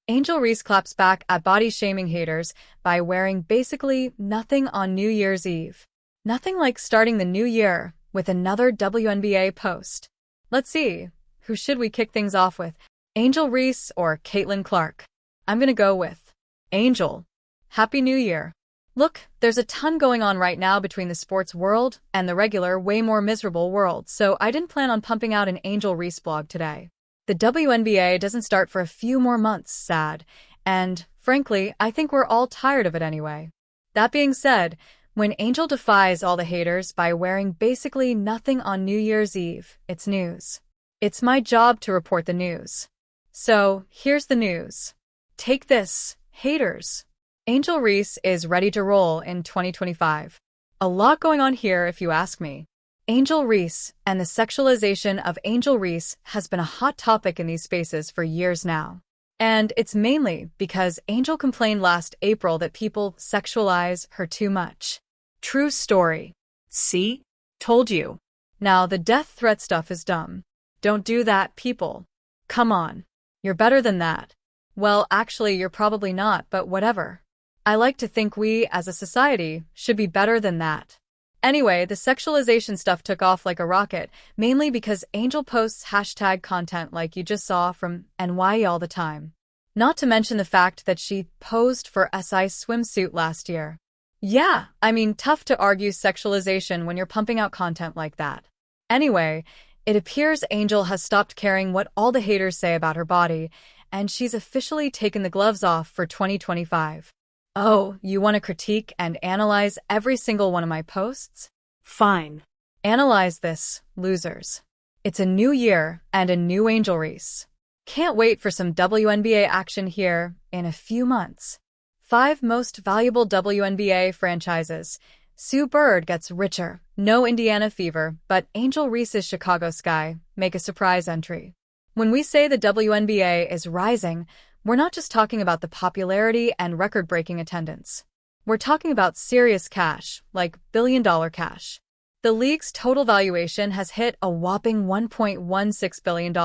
Angel Reese claps back at body-shaming haters by wearing basically nothing on New Year's Eve. Nothing like starting the new year with another WNBA post. Let's see, who should we kick things off with? Angel Reese or Caitlin Clark? I'm gonna go with Angel. Happy New Year. Look, there's a ton going on right now between the sports world and the regular, way more miserable world, so I didn't plan on pumping out an Angel Reese blog today. The WNBA doesn't start for a few more months, sad, and, frankly, I think we're all tired of it anyway. That being said, when Angel defies all the haters by wearing basically nothing on New Year's Eve, it's news. It's my job to report the news. So, here's the news. Take this, haters. Angel Reese is ready to roll in 2025. A lot going on here if you ask me. Angel Reese and the sexualization of Angel Reese has been a hot topic in these spaces for years now. And it's mainly because Angel complained last April that people sexualize her too much. True story. See? Told you. Now the death threat stuff is dumb. Don't do that, people. Come on. You're better than that. Well, actually, you're probably not, but whatever. I like to think we, as a society, should be better than that. Anyway, the sexualization stuff took off like a rocket, mainly because Angel posts hashtag content like you just saw from NY all the time. Not to mention the fact that she posed for SI swimsuit last year. Yeah, I mean, tough to argue sexualization when you're pumping out content like that. Anyway, it appears Angel has stopped caring what all the haters say about her body, and she's officially taken the gloves off for 2025. Oh, you want to critique and analyze every single one of my posts? Fine. Analyze this, losers. It's a new year and a new Angel Reese. Can't wait for some WNBA action here in a few months. 5 most valuable WNBA franchises. Sue Bird gets richer. No Indiana Fever, but Angel Reese's Chicago Sky make a surprise entry. When we say the WNBA is rising, we're not just talking about the popularity and record-breaking attendance. We're talking about serious cash, like billion-dollar cash. The league's total valuation has hit a whopping $1.16 billion,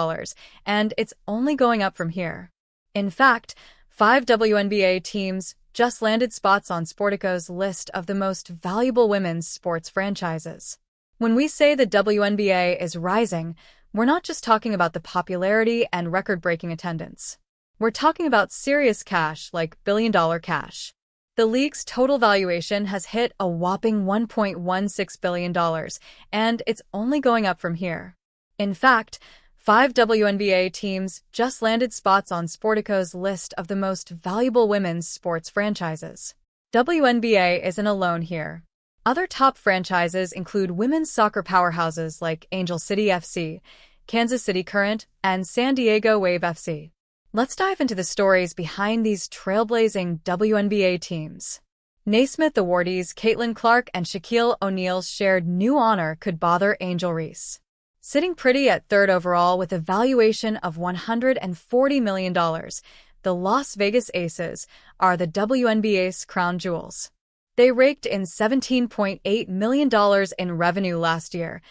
and it's only going up from here. In fact, 5 WNBA teams just landed spots on Sportico's list of the most valuable women's sports franchises. When we say the WNBA is rising, we're not just talking about the popularity and record-breaking attendance. We're talking about serious cash, like billion-dollar cash. The league's total valuation has hit a whopping $1.16 billion, and it's only going up from here. In fact, 5 WNBA teams just landed spots on Sportico's list of the most valuable women's sports franchises. WNBA isn't alone here. Other top franchises include women's soccer powerhouses like Angel City FC, Kansas City Current, and San Diego Wave FC. Let's dive into the stories behind these trailblazing WNBA teams. Naismith awardees Caitlin Clark and Shaquille O'Neal's shared new honor could bother Angel Reese. Sitting pretty at 3rd overall with a valuation of $140 million, the Las Vegas Aces are the WNBA's crown jewels. They raked in $17.8 million in revenue last year,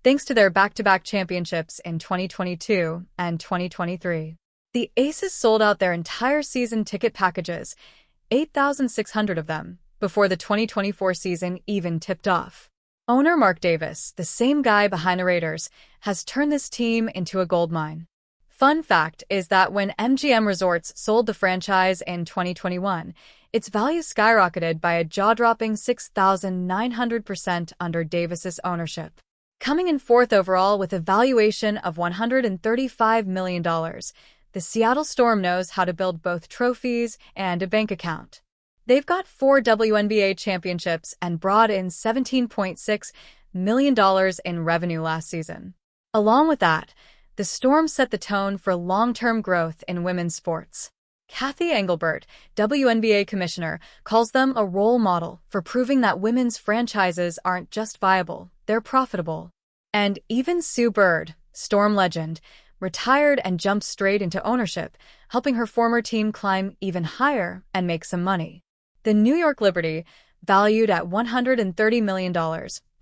thanks to their back-to-back championships in 2022 and 2023. The Aces sold out their entire season ticket packages, 8,600 of them, before the 2024 season even tipped off. Owner Mark Davis, the same guy behind the Raiders, has turned this team into a goldmine. Fun fact is that when MGM Resorts sold the franchise in 2021, its value skyrocketed by a jaw-dropping 6,900% under Davis's ownership. Coming in 4th overall with a valuation of $135 million, the Seattle Storm knows how to build both trophies and a bank account. They've got 4 WNBA championships and brought in $17.6 million in revenue last season. Along with that, the Storm set the tone for long-term growth in women's sports. Kathy Engelbert, WNBA commissioner, calls them a role model for proving that women's franchises aren't just viable, they're profitable. And even Sue Bird, Storm legend, retired and jumped straight into ownership, helping her former team climb even higher and make some money. The New York Liberty, valued at $130 million,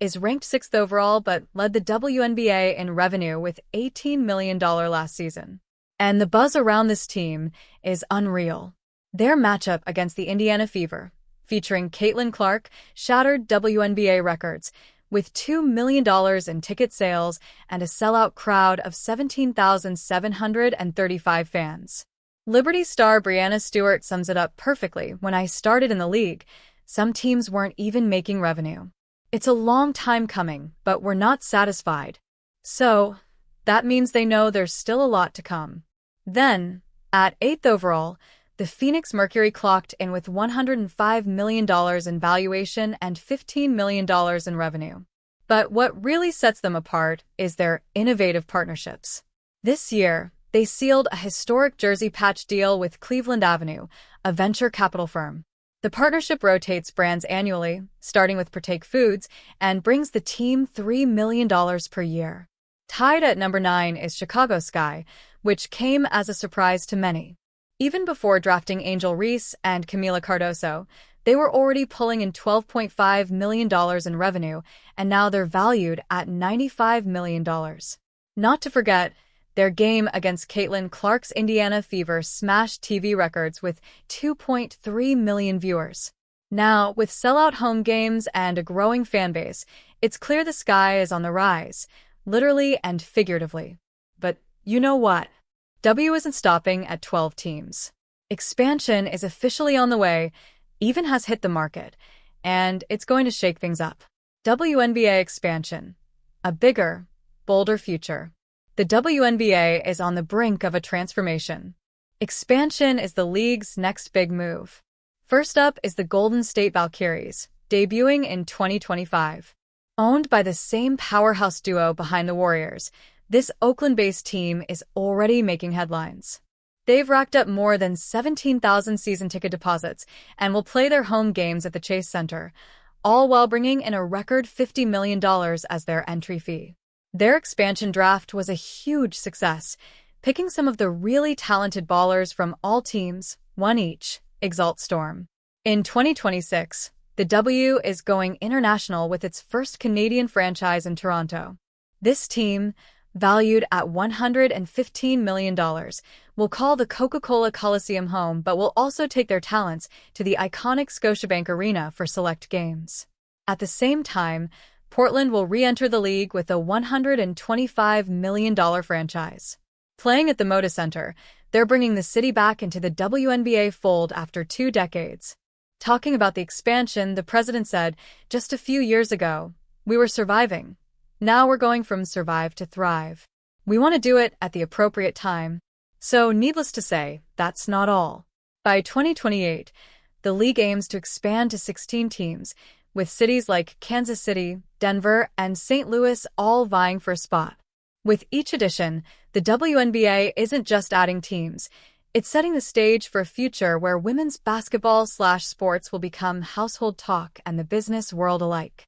is ranked 6th overall but led the WNBA in revenue with $18 million last season. And the buzz around this team is unreal. Their matchup against the Indiana Fever, featuring Caitlin Clark, shattered WNBA records with $2 million in ticket sales and a sellout crowd of 17,735 fans. Liberty star Breanna Stewart sums it up perfectly. When I started in the league, some teams weren't even making revenue. It's a long time coming, but we're not satisfied. So, that means they know there's still a lot to come. Then, at 8th overall, the Phoenix Mercury clocked in with $105 million in valuation and $15 million in revenue. But what really sets them apart is their innovative partnerships. This year, they sealed a historic jersey patch deal with Cleveland Avenue, a venture capital firm. The partnership rotates brands annually, starting with Partake Foods, and brings the team $3 million per year. Tied at number 9 is Chicago Sky, which came as a surprise to many. Even before drafting Angel Reese and Camila Cardoso, they were already pulling in $12.5 million in revenue, and now they're valued at $95 million. Not to forget, their game against Caitlin Clark's Indiana Fever smashed TV records with 2.3 million viewers. Now, with sellout home games and a growing fanbase, it's clear the Sky is on the rise, literally and figuratively. But you know what? W isn't stopping at 12 teams. Expansion is officially on the way, even has hit the market, and it's going to shake things up. WNBA expansion. A bigger, bolder future. The WNBA is on the brink of a transformation. Expansion is the league's next big move. First up is the Golden State Valkyries, debuting in 2025. Owned by the same powerhouse duo behind the Warriors, this Oakland-based team is already making headlines. They've racked up more than 17,000 season ticket deposits and will play their home games at the Chase Center, all while bringing in a record $50 million as their entry fee. Their expansion draft was a huge success, picking some of the really talented ballers from all teams, one each, Exalt Storm. In 2026, the W is going international with its first Canadian franchise in Toronto. This team, valued at $115 million, will call the Coca-Cola Coliseum home but will also take their talents to the iconic Scotiabank Arena for select games. At the same time, Portland will re-enter the league with a $125 million franchise. Playing at the Moda Center, they're bringing the city back into the WNBA fold after 2 decades. Talking about the expansion, the president said, "Just a few years ago, we were surviving. Now we're going from survive to thrive. We want to do it at the appropriate time." So, needless to say, that's not all. By 2028, the league aims to expand to 16 teams, with cities like Kansas City, Denver, and St. Louis all vying for a spot. With each edition, the WNBA isn't just adding teams. It's setting the stage for a future where women's basketball/sports will become household talk and the business world alike.